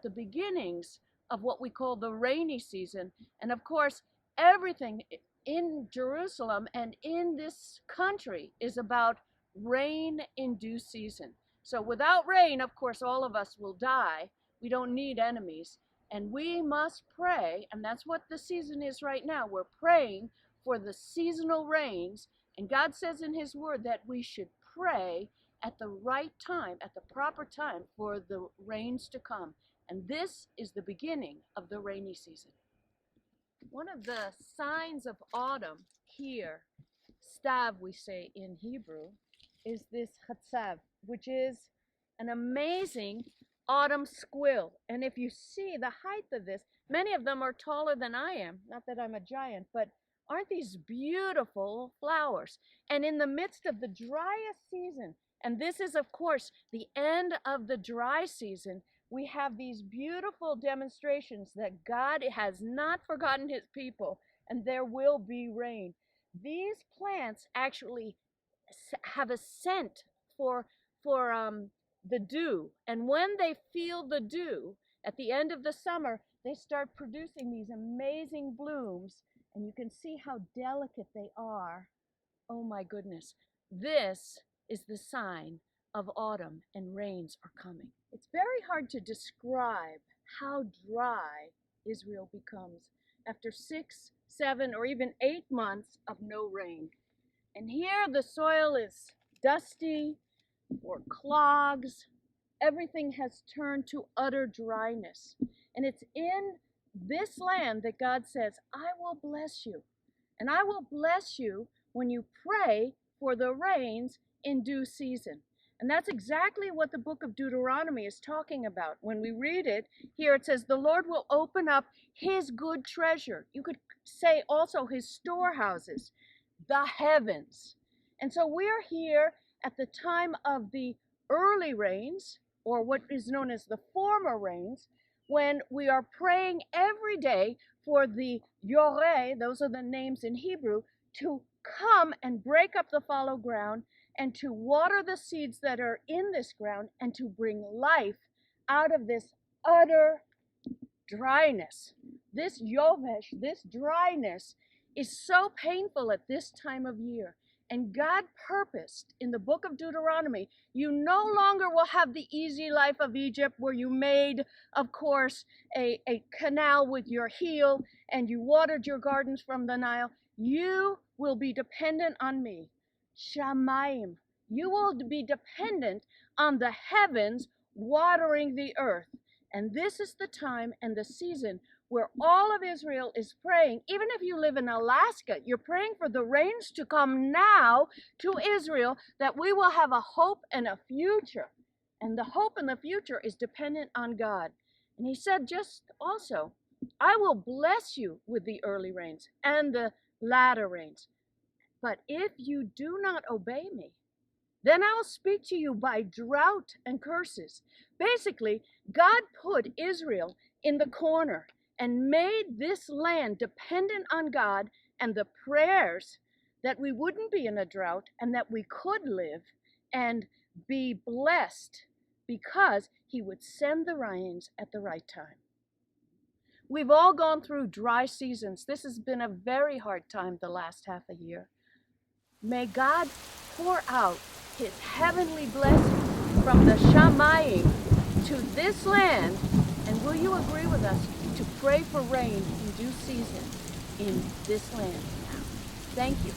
the beginnings of what we call the rainy season. And of course, everything in Jerusalem and in this country is about rain in due season. So without rain, of course, all of us will die. We don't need enemies. And we must pray, and that's what the season is right now. We're praying for the seasonal rains, and God says in his word that we should pray at the right time, at the proper time, for the rains to come. And this is the beginning of the rainy season. One of the signs of autumn here, stav we say in Hebrew, is this chatzav, which is an amazing autumn squill. And if you see the height of this, many of them are taller than I am. Not that I'm a giant, but aren't these beautiful flowers? And in the midst of the driest season, and this is of course the end of the dry season, we have these beautiful demonstrations that God has not forgotten his people, and there will be rain. These plants actually have a scent for the dew, and when they feel the dew at the end of the summer, they start producing these amazing blooms, and you can see how delicate they are. Oh my goodness, this is the sign of autumn, and rains are coming. It's very hard to describe how dry Israel becomes after 6, 7, or even 8 months of no rain. And here the soil is dusty or clogs. Everything has turned to utter dryness. And it's in this land that God says, I will bless you. And I will bless you when you pray for the rains in due season. And that's exactly what the book of Deuteronomy is talking about. When we read it, here it says, the Lord will open up his good treasure. You could say also his storehouses, the heavens. And so we're here at the time of the early rains, or what is known as the former rains, when we are praying every day for the Yoreh, those are the names in Hebrew, to come and break up the fallow ground and to water the seeds that are in this ground and to bring life out of this utter dryness. This yovesh, this dryness, is so painful at this time of year. And God purposed in the book of Deuteronomy, you no longer will have the easy life of Egypt where you made, of course, a canal with your heel and you watered your gardens from the Nile. You will be dependent on me. Shamayim. You will be dependent on the heavens watering the earth. And this is the time and the season where all of Israel is praying. Even if you live in Alaska, you're praying for the rains to come now to Israel, that we will have a hope and a future. And the hope and the future is dependent on God. And he said just also, I will bless you with the early rains and the latter rains. But if you do not obey me, then I'll speak to you by drought and curses. Basically, God put Israel in the corner and made this land dependent on God and the prayers that we wouldn't be in a drought and that we could live and be blessed because he would send the rains at the right time. We've all gone through dry seasons. This has been a very hard time the last half a year. May God pour out his heavenly blessing from the Shamayim to this land. And will you agree with us to pray for rain in due season in this land now? Thank you.